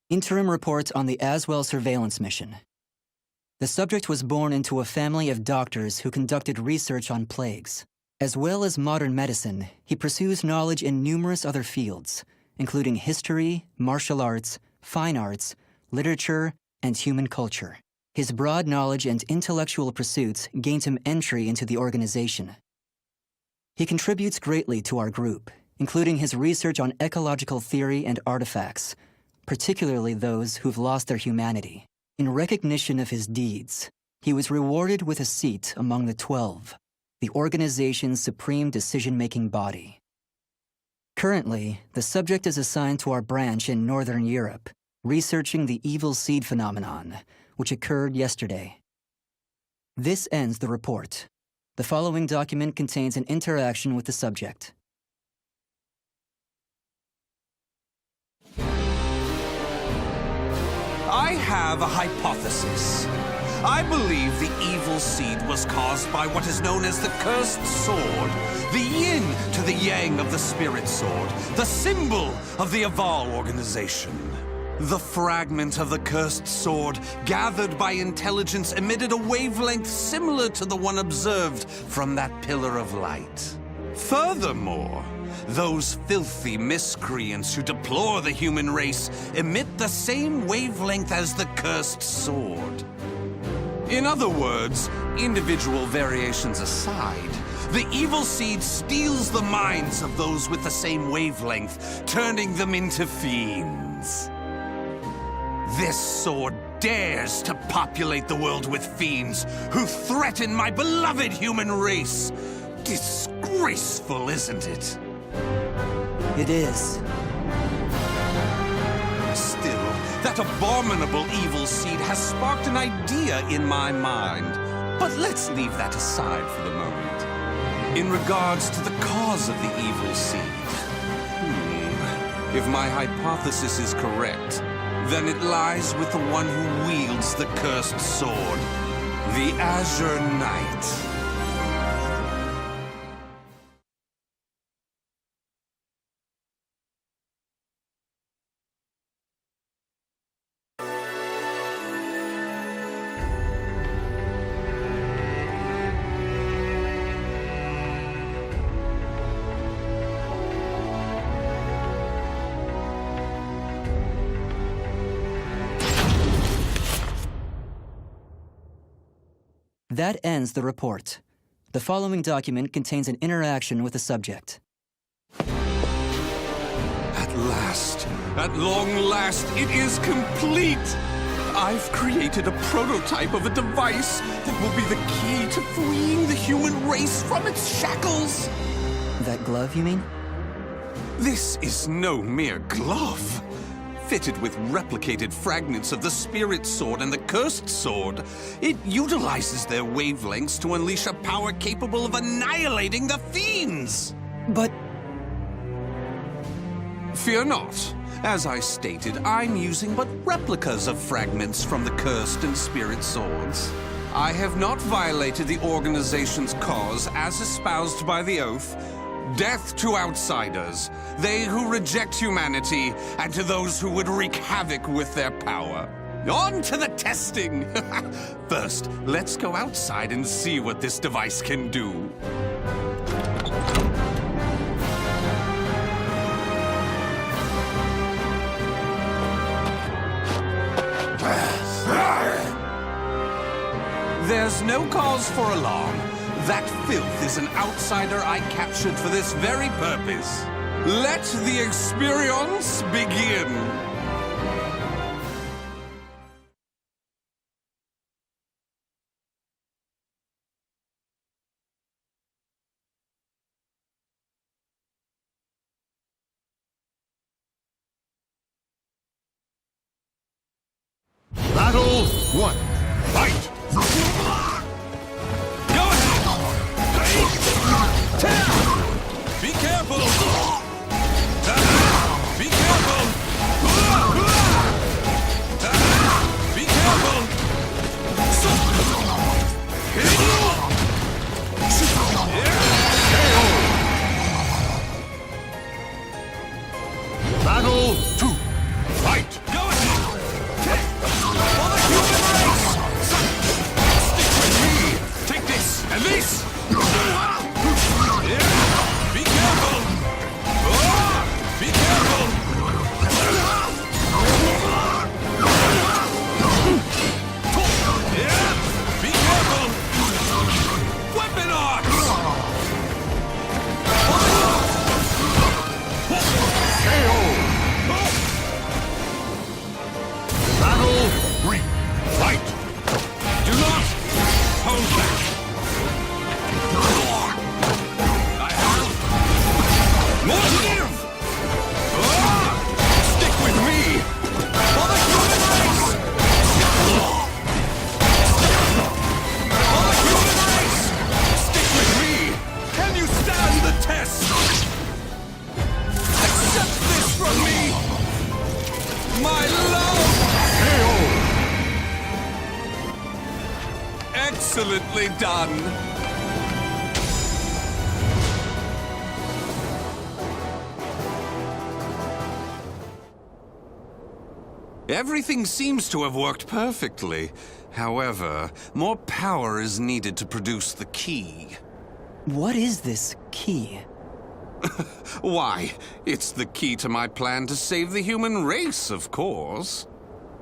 Interim report on the Azwel surveillance mission. The subject was born into a family of doctors who conducted research on plagues. As well as modern medicine, he pursues knowledge in numerous other fields, including history, martial arts, fine arts, literature, and human culture. His broad knowledge and intellectual pursuits gained him entry into the organization. He contributes greatly to our group, including his research on ecological theory and artifacts, particularly those who've lost their humanity. In recognition of his deeds, he was rewarded with a seat among the 12, the organization's supreme decision-making body. Currently, the subject is assigned to our branch in Northern Europe, researching the evil seed phenomenon, which occurred yesterday. This ends the report. The following document contains an interaction with the subject. I have a hypothesis. I believe the evil seed was caused by what is known as the cursed sword, the yin to the yang of the spirit sword, the symbol of the Azwel organization. The fragment of the cursed sword, gathered by intelligence, emitted a wavelength similar to the one observed from that pillar of light. Furthermore, those filthy miscreants who deplore the human race emit the same wavelength as the cursed sword. In other words, individual variations aside, the evil seed steals the minds of those with the same wavelength, turning them into fiends. This sword dares to populate the world with fiends who threaten my beloved human race. Disgraceful, isn't it? It is. Still, that abominable evil seed has sparked an idea in my mind. But let's leave that aside for the moment. In regards to the cause of the evil seed, if my hypothesis is correct, then it lies with the one who wields the cursed sword, the Azure Knight. That ends the report. The following document contains an interaction with the subject. At last, at long last, it is complete! I've created a prototype of a device that will be the key to freeing the human race from its shackles! That glove, you mean? This is no mere glove. Fitted with replicated fragments of the spirit sword and the cursed sword, it utilizes their wavelengths to unleash a power capable of annihilating the fiends! But... Fear not. As I stated, I'm using but replicas of fragments from the cursed and spirit swords. I have not violated the organization's cause as espoused by the oath. Death to outsiders, they who reject humanity, and to those who would wreak havoc with their power. On to the testing! First, let's go outside and see what this device can do. There's no cause for alarm. That filth is an outsider I captured for this very purpose. Let the experience begin. Battle 1. Fight! Be careful! Be careful! Be careful! Battle 2. Fight! Go ahead! Excellently done! Everything seems to have worked perfectly. However, more power is needed to produce the key. What is this key? Why, it's the key to my plan to save the human race, of course.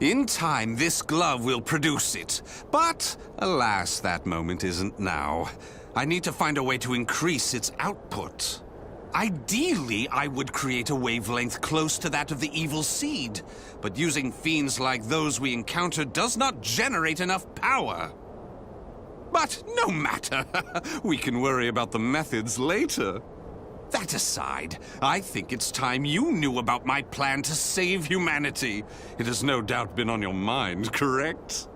In time, this glove will produce it. But, alas, that moment isn't now. I need to find a way to increase its output. Ideally, I would create a wavelength close to that of the evil seed, but using fiends like those we encountered does not generate enough power. But no matter, we can worry about the methods later. That aside, I think it's time you knew about my plan to save humanity. It has no doubt been on your mind, correct?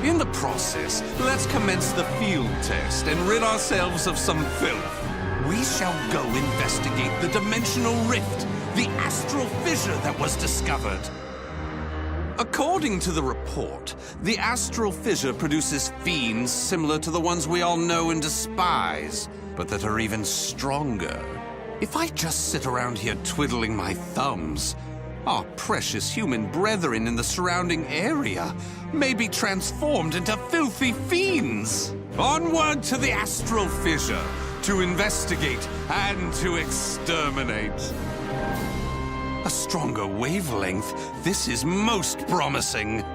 In the process, let's commence the field test and rid ourselves of some filth. We shall go investigate the dimensional rift, the astral fissure that was discovered. According to the report, the astral fissure produces fiends similar to the ones we all know and despise, but that are even stronger. If I just sit around here twiddling my thumbs, our precious human brethren in the surrounding area may be transformed into filthy fiends. Onward to the astral fissure, to investigate and to exterminate. A stronger wavelength, this is most promising.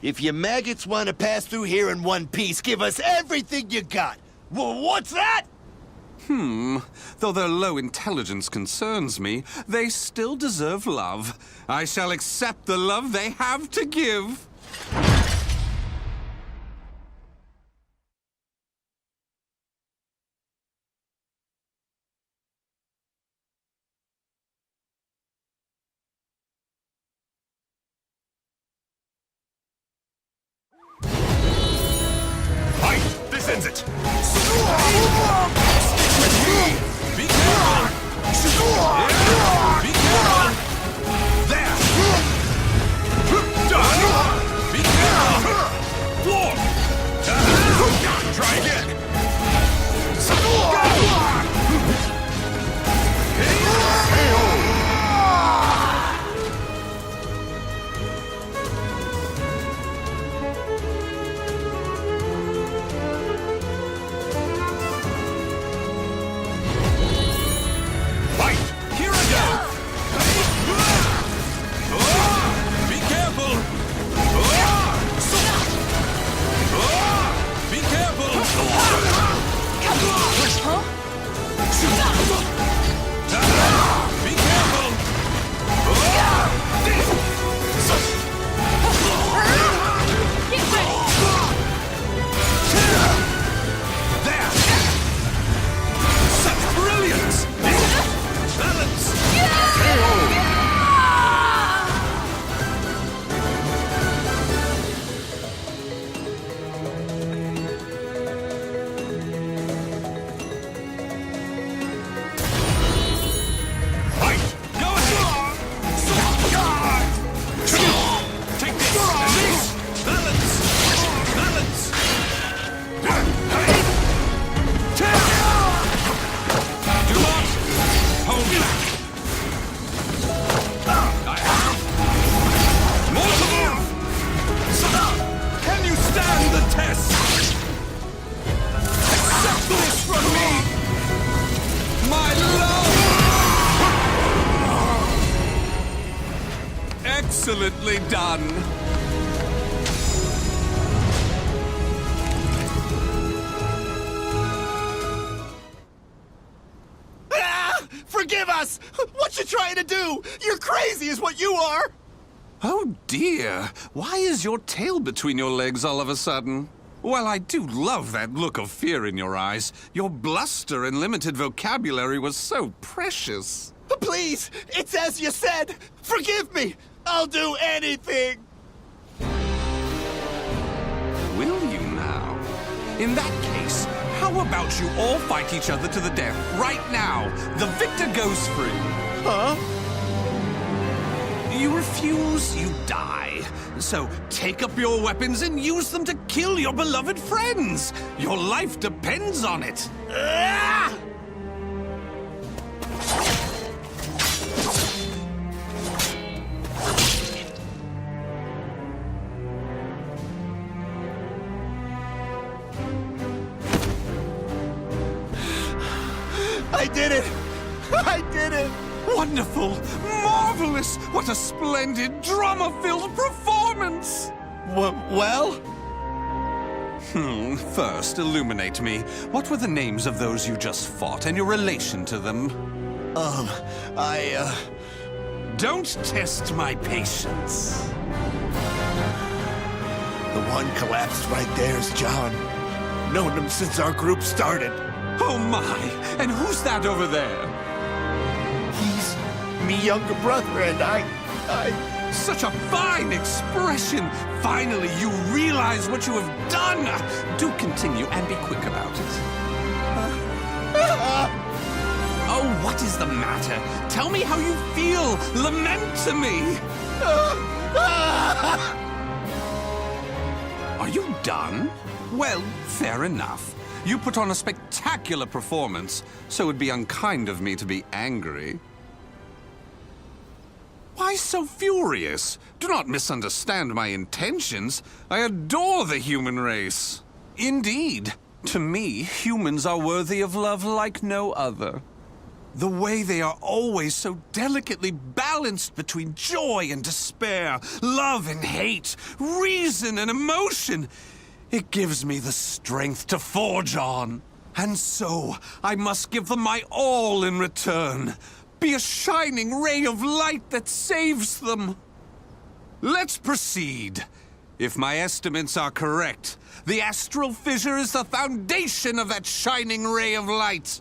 If you maggots want to pass through here in one piece, give us everything you got. Well, what's that? Though their low intelligence concerns me, they still deserve love. I shall accept the love they have to give. This ends it! Be careful! Be careful! There! Done! Be careful! excellently done! Forgive us! What you trying to do? You're crazy is what you are! Oh dear, why is your tail between your legs all of a sudden? Well, I do love that look of fear in your eyes. Your bluster and limited vocabulary was so precious. Please, it's as you said! Forgive me! I'll do anything! Will you now? In that case, how about you all fight each other to the death right now? The victor goes free. Huh? You refuse, you die. So take up your weapons and use them to kill your beloved friends. Your life depends on it. Ah! I did it! I did it! Wonderful! Marvelous! What a splendid, drama-filled performance! Well? First, illuminate me. What were the names of those you just fought and your relation to them? Don't test my patience. The one collapsed right there's John. Known him since our group started. Oh my! And who's that over there? He's me younger brother, and I... Such a fine expression! Finally, you realize what you have done! Do continue and be quick about it. Oh, what is the matter? Tell me how you feel! Lament to me! Are you done? Well, fair enough. You put on a spectacular performance, so it'd be unkind of me to be angry. Why so furious? Do not misunderstand my intentions. I adore the human race. Indeed, to me, humans are worthy of love like no other. The way they are always so delicately balanced between joy and despair, love and hate, reason and emotion. It gives me the strength to forge on. And so, I must give them my all in return. Be a shining ray of light that saves them. Let's proceed. If my estimates are correct, the astral fissure is the foundation of that shining ray of light.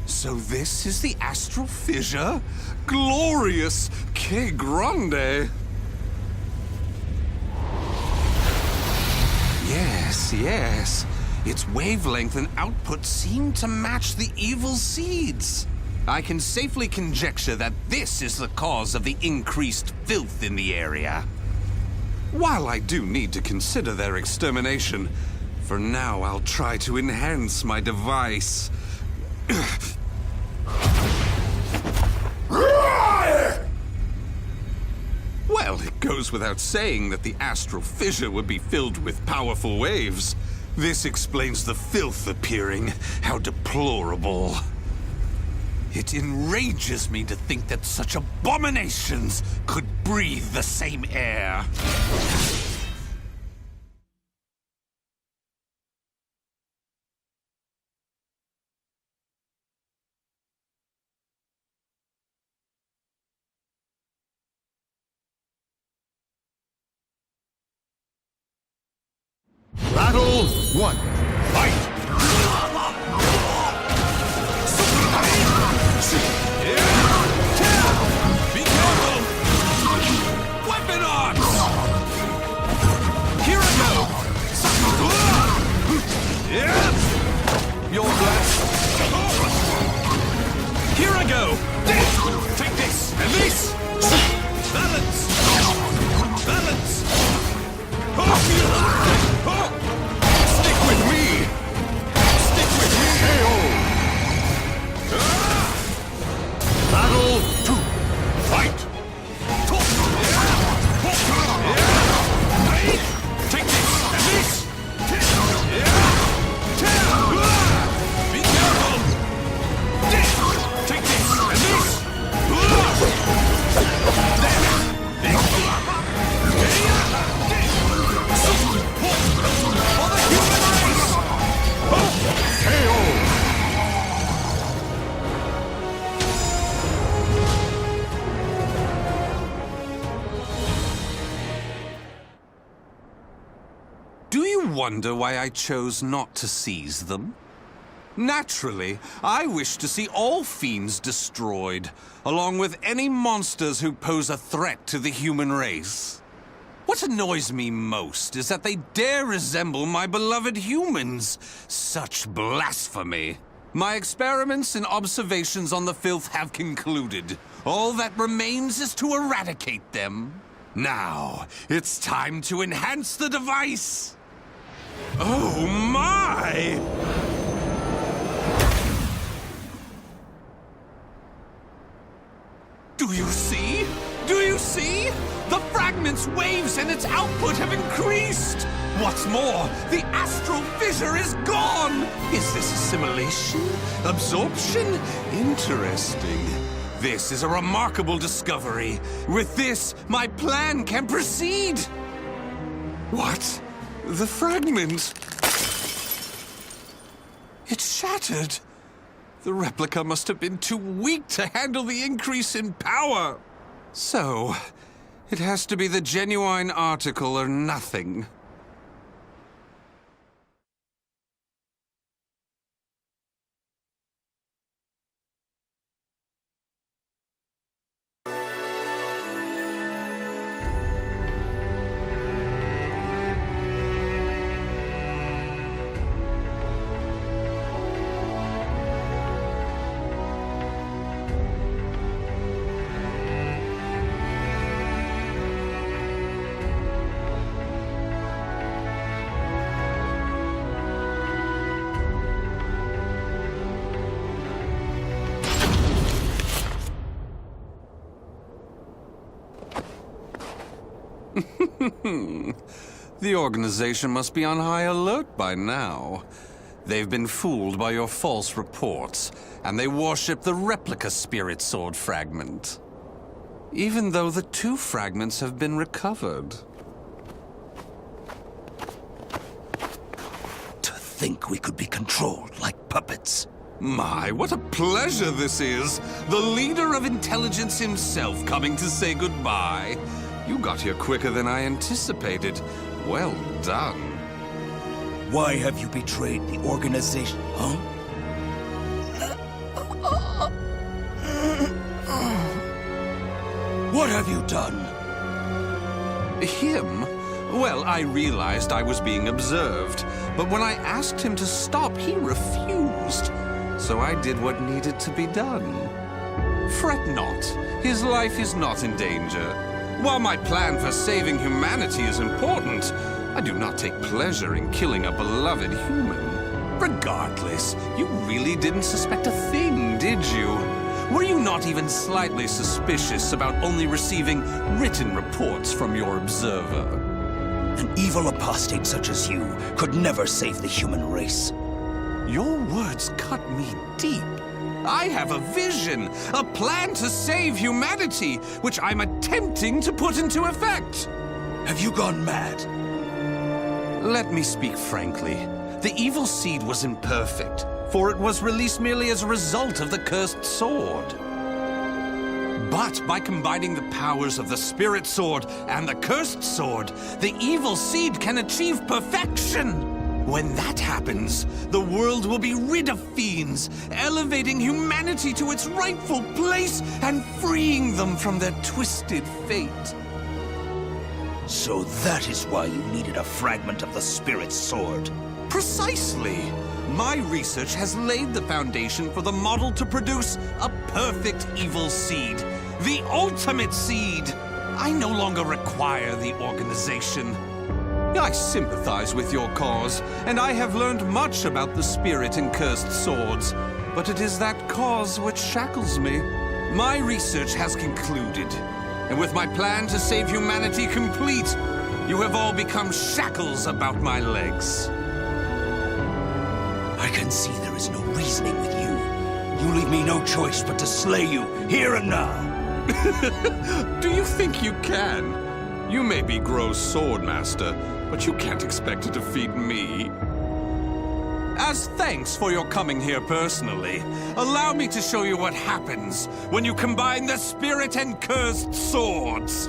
So this is the astral fissure? Glorious! Que grande! Yes. Its wavelength and output seem to match the evil seeds. I can safely conjecture that this is the cause of the increased filth in the area. While I do need to consider their extermination, for now I'll try to enhance my device. Well, it goes without saying that the astral fissure would be filled with powerful waves. This explains the filth appearing. How deplorable. It enrages me to think that such abominations could breathe the same air. Battle 1. Fight! Be careful! Weapon on! Here I go! You're blessed. wonder why I chose not to seize them? Naturally, I wish to see all fiends destroyed, along with any monsters who pose a threat to the human race. What annoys me most is that they dare resemble my beloved humans. Such blasphemy. My experiments and observations on the filth have concluded. All that remains is to eradicate them. Now, it's time to enhance the device. Oh my! Do you see? Do you see? The fragment's waves and its output have increased! What's more, the astral fissure is gone! Is this assimilation? Absorption? Interesting. This is a remarkable discovery. With this, my plan can proceed! What? The fragment? It's shattered! The replica must have been too weak to handle the increase in power. So, it has to be the genuine article or nothing. The organization must be on high alert by now. They've been fooled by your false reports, and they worship the replica spirit sword fragment. Even though the two fragments have been recovered. To think we could be controlled like puppets. My, what a pleasure this is! The leader of intelligence himself coming to say goodbye. You got here quicker than I anticipated. Well done. Why have you betrayed the organization, huh? What have you done? Him? Well, I realized I was being observed, but when I asked him to stop, he refused. So I did what needed to be done. Fret not. His life is not in danger. While my plan for saving humanity is important, I do not take pleasure in killing a beloved human. Regardless, you really didn't suspect a thing, did you? Were you not even slightly suspicious about only receiving written reports from your observer? An evil apostate such as you could never save the human race. Your words cut me deep. I have a vision, a plan to save humanity, which I'm attempting to put into effect. Have you gone mad? Let me speak frankly. The evil seed was imperfect, for it was released merely as a result of the cursed sword. But by combining the powers of the spirit sword and the cursed sword, the evil seed can achieve perfection. When that happens, the world will be rid of fiends, elevating humanity to its rightful place and freeing them from their twisted fate. So that is why you needed a fragment of the spirit sword. Precisely. My research has laid the foundation for the model to produce a perfect evil seed. The ultimate seed. I no longer require the organization. I sympathize with your cause, and I have learned much about the spirit and cursed swords. But it is that cause which shackles me. My research has concluded, and with my plan to save humanity complete, you have all become shackles about my legs. I can see there is no reasoning with you. You leave me no choice but to slay you, here and now. Do you think you can? You may be Gro's swordmaster, but you can't expect to defeat me. As thanks for your coming here personally, allow me to show you what happens when you combine the spirit and cursed swords.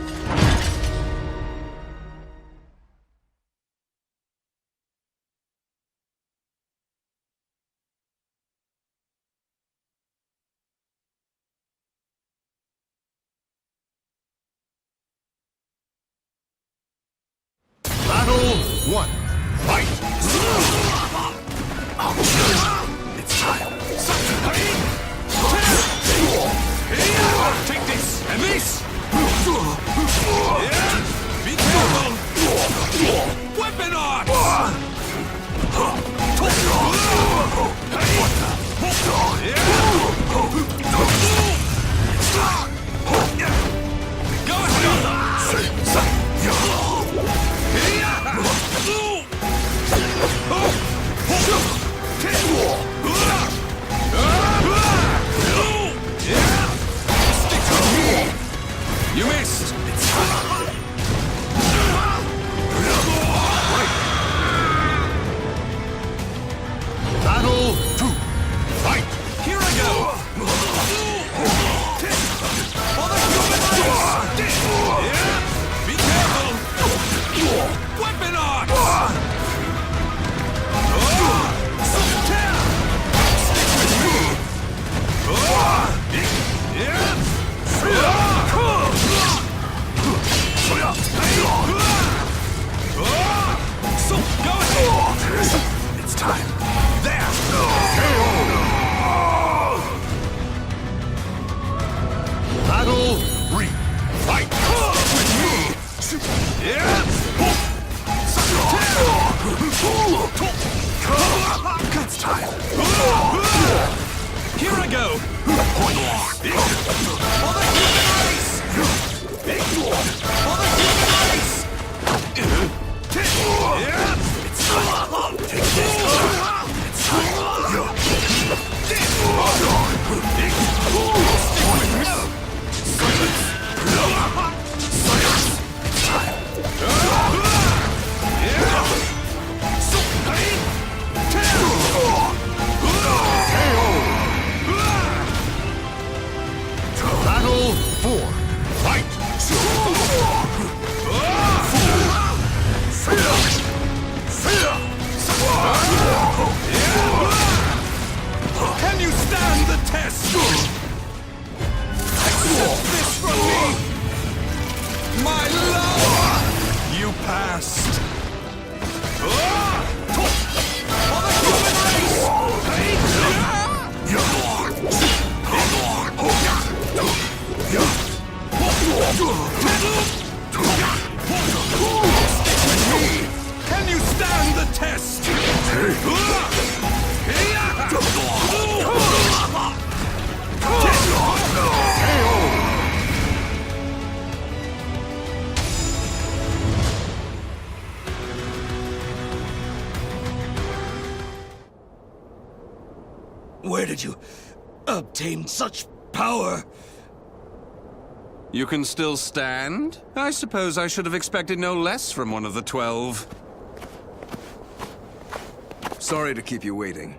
For the human race! For the human race! Take Battle 4. Fight! Can you stand the test? Accept this from me! My love! You passed. For the human race! Can you stand the test? Where did you obtain such power? You can still stand? I suppose I should have expected no less from one of the 12. Sorry to keep you waiting.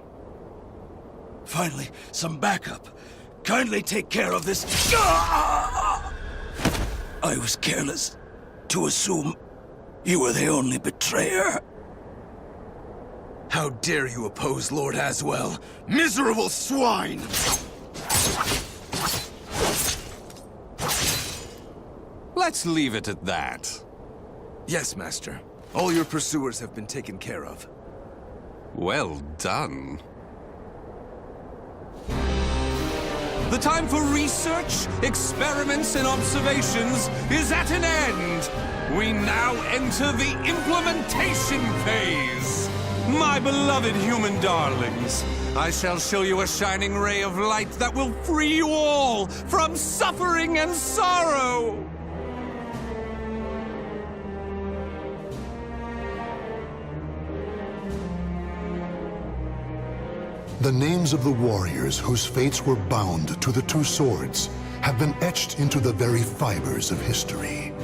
Finally, some backup. Kindly take care of this. I was careless to assume you were the only betrayer. How dare you oppose Lord Azwel? Miserable swine! Let's leave it at that. Yes, Master. All your pursuers have been taken care of. Well done. The time for research, experiments, and observations is at an end. We now enter the implementation phase. My beloved human darlings, I shall show you a shining ray of light that will free you all from suffering and sorrow. The names of the warriors whose fates were bound to the two swords have been etched into the very fibers of history.